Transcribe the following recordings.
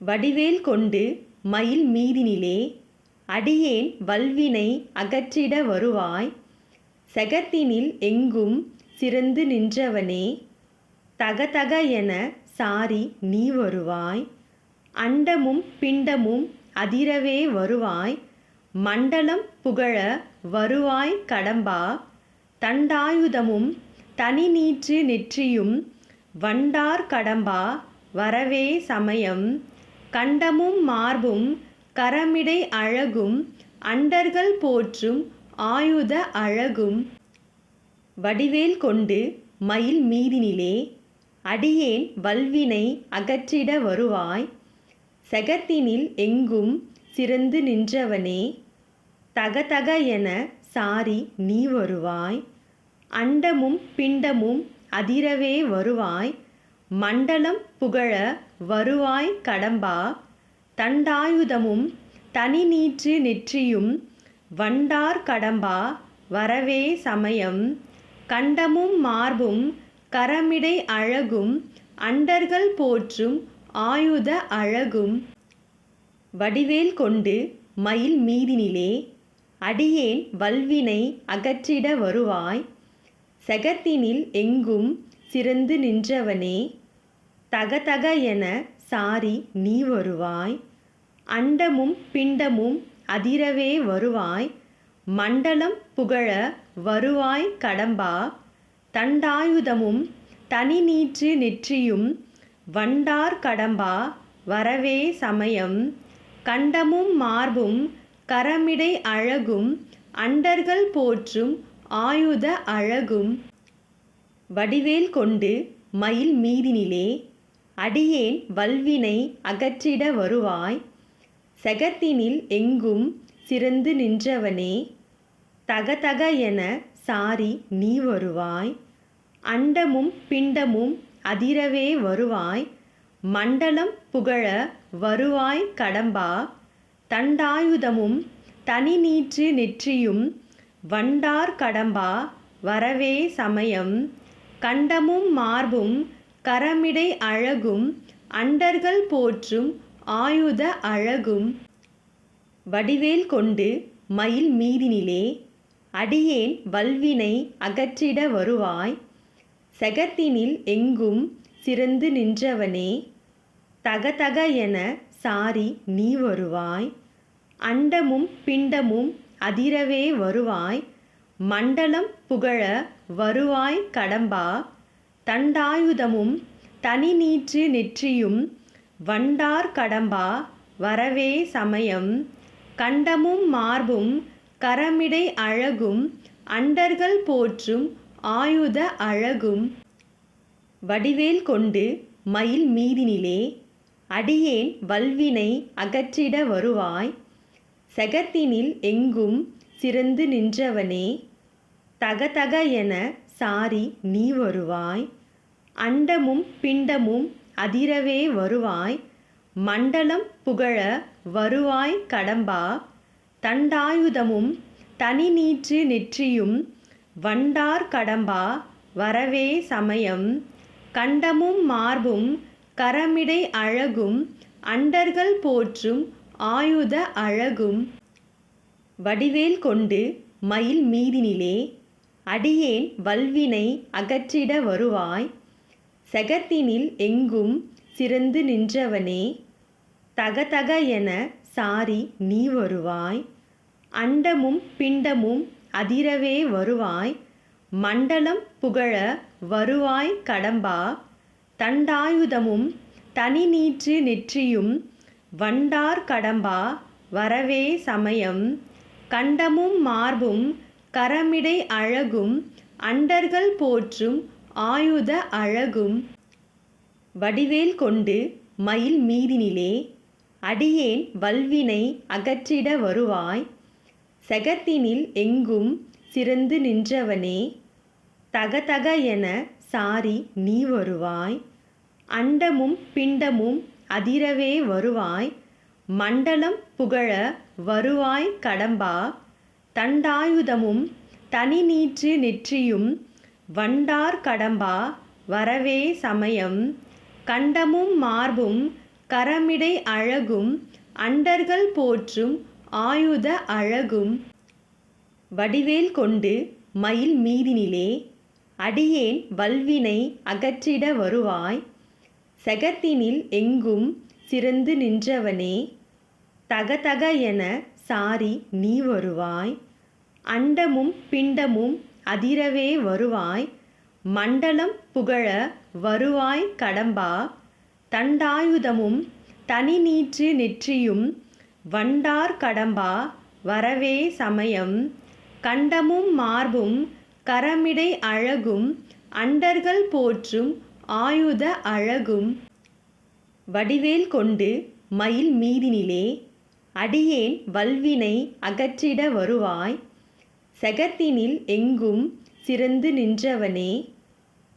வடிவேல் கொண்டு மயில் மீதினிலே அடியேன் வல்வினை அகற்றிட வருவாய். செகத்தினில் எங்கும் சிறந்து நின்றவனே, தகதக என சாரி நீ வருவாய். அண்டமும் பிண்டமும் அதிரவே வருவாய். மண்டலம் புகழ வருவாய் கடம்பா. தண்டாயுதமும் தனிநீற்று நெற்றியும் வண்டார் கடம்பா வரவே சமயம். கண்டமும் மார்பும் கரமிடை அழகும் அண்டர்கள் போற்றும் ஆயுத அழகும். வடிவேல் கொண்டு மயில் மீதினிலே அடியேன் வல்வினை அகற்றிட வருவாய். செகத்தினில் எங்கும் சிறந்து நின்றவனே, தகதக என சாரி நீ வருவாய். அண்டமும் பிண்டமும் அதிரவே வருவாய். மண்டலம் புகழ வருவாய் கடம்பா. தண்டாயுதமும் தனிநீற்று நெற்றியும் வண்டார் கடம்பா வரவே சமயம். கண்டமும் மார்பும் கரமிடை அழகும் அண்டர்கள் போற்றும் ஆயுத அழகும். வடிவேல் கொண்டு மயில் மீதினிலே அடியேன் வல்வினை அகற்றிட வருவாய். செகத்தினில் எங்கும் சிறந்து நின்றவனே, தகதக என சாரி நீ வருவாய். அண்டமும் பிண்டமும் அதிரவே வருவாய். மண்டலம் புகழ வருவாய் கடம்பா. தண்டாயுதமும் தனிநீற்று நெற்றியும் வண்டார் கடம்பா வரவே சமயம். கண்டமும் மார்பும் கரமிடை அழகும் அண்டர்கள் போற்றும் ஆயுத அழகும். வடிவேல் கொண்டு மயில் மீதினிலே அடியேன் வல்வினை அகற்றிட வருவாய். செகத்தினில் எங்கும் சிறந்து நின்றவனே, தகதக என சாரி நீ வருவாய். அண்டமும் பிண்டமும் அதிரவே வருவாய். மண்டலம் புகழ வருவாய் கடம்பா. தண்டாயுதமும் தனிநீற்று நெற்றியும் வண்டார் கடம்பா வரவே சமயம். கண்டமும் மார்பும் கரமிடை அழகும் அண்டர்கள் போற்றும் ஆயுத அழகும். வடிவேல் கொண்டு மயில் மீதினிலே அடியேன் வல்வினை அகற்றிட வருவாய். செகத்தினில் எங்கும் சிறந்து நின்றவனே, தகதக என சாரி நீ வருவாய். அண்டமும் பிண்டமும் அதிரவே வருவாய். மண்டலம் புகழ வருவாய் கடம்பா. தண்டாயுதமும் தனிநீற்று நெற்றியும் வண்டார் கடம்பா வரவே சமயம். கண்டமும் மார்பும் கரமிடை அழகும் அண்டர்கள் போற்றும் ஆயுத அழகும். வடிவேல் கொண்டு மயில் மீதினிலே அடியேன் வல்வினை அகற்றிட வருவாய். செகத்தினில் எங்கும் சிறந்து நின்றவனே, தகதக என சாரி நீ வருவாய். அண்டமும் பிண்டமும் அதிரவே வருவாய். மண்டலம் புகழ வருவாய் கடம்பா. தண்டாயுதமும் தனிநீற்று நெற்றியும் வண்டார் கடம்பா வரவே சமயம். கண்டமும் மார்பும் கரமிடை அழகும் அண்டர்கள் போற்றும் ஆயுத அழகும். வடிவேல் கொண்டு மயில் மீதினிலே அடியேன் வல்வினை அகற்றிட வருவாய். செகத்தினில் எங்கும் சிறந்து நின்றவனே, தகதக என சாரி நீ வருவாய். அண்டமும் பிண்டமும் அதிரவே வருவாய். மண்டலம் புகழ வருவாய் கடம்பா. தண்டாயுதமும் தனிநீற்று நெற்றியும் வண்டார் கடம்பா வரவே சமயம். கண்டமும் மார்பும் கரமிடை அழகும் அண்டர்கள் போற்றும் ஆயுத அழகும். வடிவேல் கொண்டு மயில் மீதினிலே அடியேன் வல்வினை அகற்றிட வருவாய். செகத்தினில் எங்கும் சிறந்து நின்றவனே, தகதக என சாரி நீ வருவாய். அண்டமும் பிண்டமும் அதிரவே வருவாய். மண்டலம் புகழ வருவாய் கடம்பா. தண்டாயுதமும் தனிநீற்று நெற்றியும் வண்டார் கடம்பா வரவே சமயம். கண்டமும் மார்பும் கரமிடை அழகும் அண்டர்கள் போற்றும் ஆயுத அழகும். வடிவேல் கொண்டு மயில் மீதினிலே அடியேன் வல்வினை அகற்றிட வருவாய். செகத்தினில் எங்கும் சிறந்து நின்றவனே, தகதக என சாரி நீ வருவாய். அண்டமும் பிண்டமும் அதிரவே வருவாய். மண்டலம் புகழ வருவாய் கடம்பா. தண்டாயுதமும் தனி நீற்று நெற்றியும் வண்டார் கடம்பா வரவே சமயம். கண்டமும் மார்பும் கரமிடை அழகும் அண்டர்கள் போற்றும் ஆயுத அழகும். வடிவேல் கொண்டு மயில் மீதினிலே அடியேன் வல்வினை அகற்றிட வருவாய். செகத்தினில் எங்கும் சிறந்து நின்றவனே,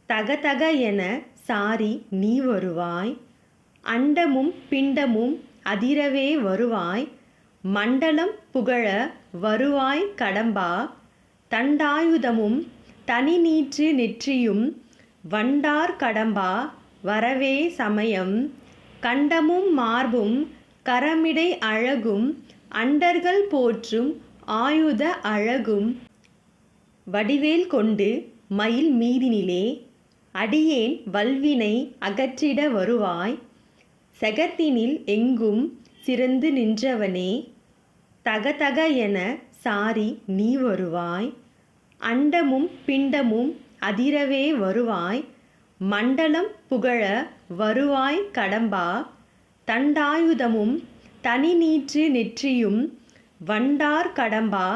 தகதக என சாரி நீ வருவாய். அண்டமும் பிண்டமும் அதிரவே வருவாய். மண்டலம் புகழ வருவாய் கடம்பா. தண்டாயுதமும் தனி நீற்று நெற்றியும் வண்டார் கடம்பா வரவே சமயம். கண்டமும் மார்பும் கரமிடை அழகும் அண்டர்கள் போற்றும் ஆயுத அழகும். வடிவேல் கொண்டு மயில் மீதினிலே அடியேன் வல்வினை அகற்றிட வருவாய். செகத்தினில் எங்கும் சிறந்து நின்றவனே, தகதக என சாரி நீ வருவாய். அண்டமும் பிண்டமும் அதிரவே வருவாய். மண்டலம் புகழ வருவாய் கடம்பா. தண்டாயுதமும் தனி நீற்று நெற்றியும் வண்டார் கடம்பா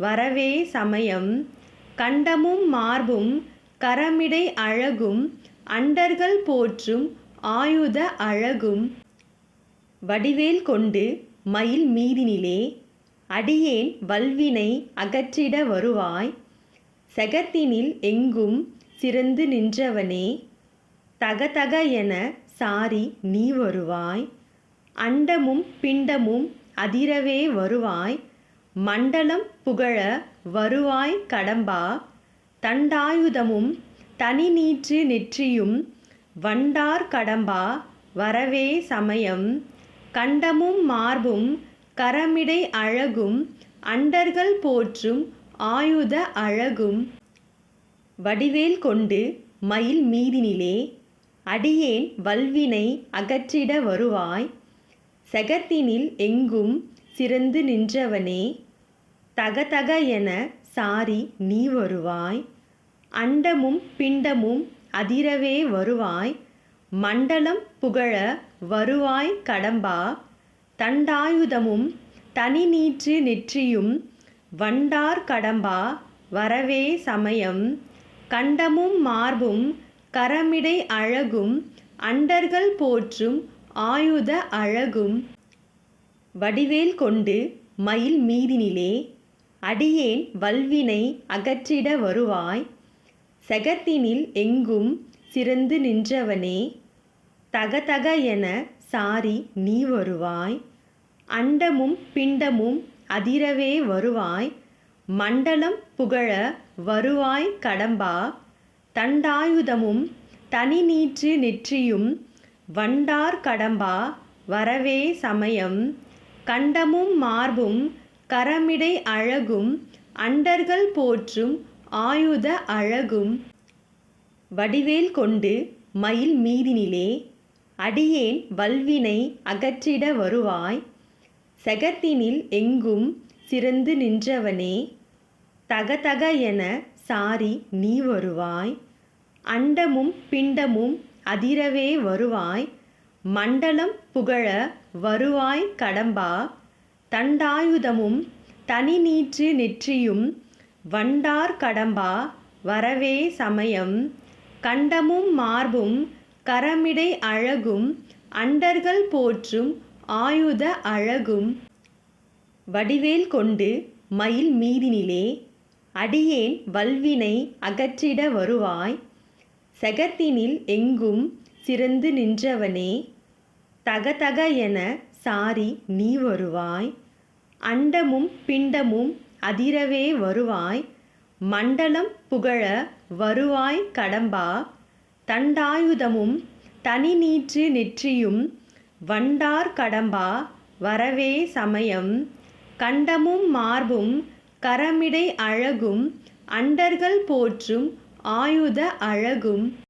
வரவே சமயம். கண்டமும் மார்பும் கரமிடை அழகும் அண்டர்கள் போற்றும் ஆயுத அழகும். வடிவேல் கொண்டு மயில் மீதினிலே அடியேன் வல்வினை அகற்றிட வருவாய். செகத்தினில் எங்கும் சிறந்து நின்றவனே, தகதக என சாரி நீ வருவாய். அண்டமும் பிண்டமும் அதிரவே வருவாய். மண்டலம் புகழ வருவாய் கடம்பா. தண்டாயுதமும் தனி நீற்று நெற்றியும் வண்டார் கடம்பா வரவே சமயம். கண்டமும் மார்பும் கரமிடை அழகும் அண்டர்கள் போற்றும் ஆயுத அழகும். வடிவேல் கொண்டு மயில் மீதினிலே அடியேன் வல்வினை அகற்றிட வருவாய். செகத்தினில் எங்கும் சிறந்து நின்றவனே, தகதக என சாரி நீ வருவாய். அண்டமும் பிண்டமும் அதிரவே வருவாய். மண்டலம் புகழ வருவாய் கடம்பா. தண்டாயுதமும் தனி நீற்று நெற்றியும் வண்டார் கடம்பா வரவே சமயம். கண்டமும் மார்பும் கரமிடை அழகும் அண்டர்கள் போற்றும் ஆயுத அழகும். வடிவேல் கொண்டு மயில் மீதினிலே அடியேன் வல்வினை அகற்றிட வருவாய். செகத்தினில் எங்கும் சிறந்து நின்றவனே, தகதக என சாரி நீ வருவாய். அண்டமும் பிண்டமும் அதிரவே வருவாய். மண்டலம் புகழ வருவாய் கடம்பா. தண்டாயுதமும் தனி நீற்று நெற்றியும் வண்டார் கடம்பா வரவே சமயம். கண்டமும் மார்பும் கரமிடை அழகும் அண்டர்கள் போற்றும் ஆயுத அழகும். வடிவேல் கொண்டு மயில் மீதினிலே அடியேன் வல்வினை அகற்றிட வருவாய். செகத்தினில் எங்கும் சிறந்து நின்றவனே, தகதக என சாரி நீ வருவாய். அண்டமும் பிண்டமும் அதிரவே வருவாய். மண்டலம் புகழ வருவாய் கடம்பா. தண்டாயுதமும் தனி நீற்று நெற்றியும் வண்டார் கடம்பா வரவே சமயம். கண்டமும் மார்பும் கரமிடை அழகும் அண்டர்கள் போற்றும் ஆயுத அழகும். வடிவேல் கொண்டு மயில் மீதினிலே அடியேன் வல்வினை அகற்றிட வருவாய். செகத்தினில் எங்கும் சிறந்து நின்றவனே, தகதக என சாரி நீ வருவாய். அண்டமும் பிண்டமும் அதிரவே வருவாய். மண்டலம் புகழ வருவாய் கடம்பா. தண்டாயுதமும் தனி நீற்று நெற்றியும் வண்டார் கடம்பா வரவே சமயம் கண்டமும் மார்பும் கரமிடை அழகும் அண்டர்கள் போற்றும் ஆயுத அழகும்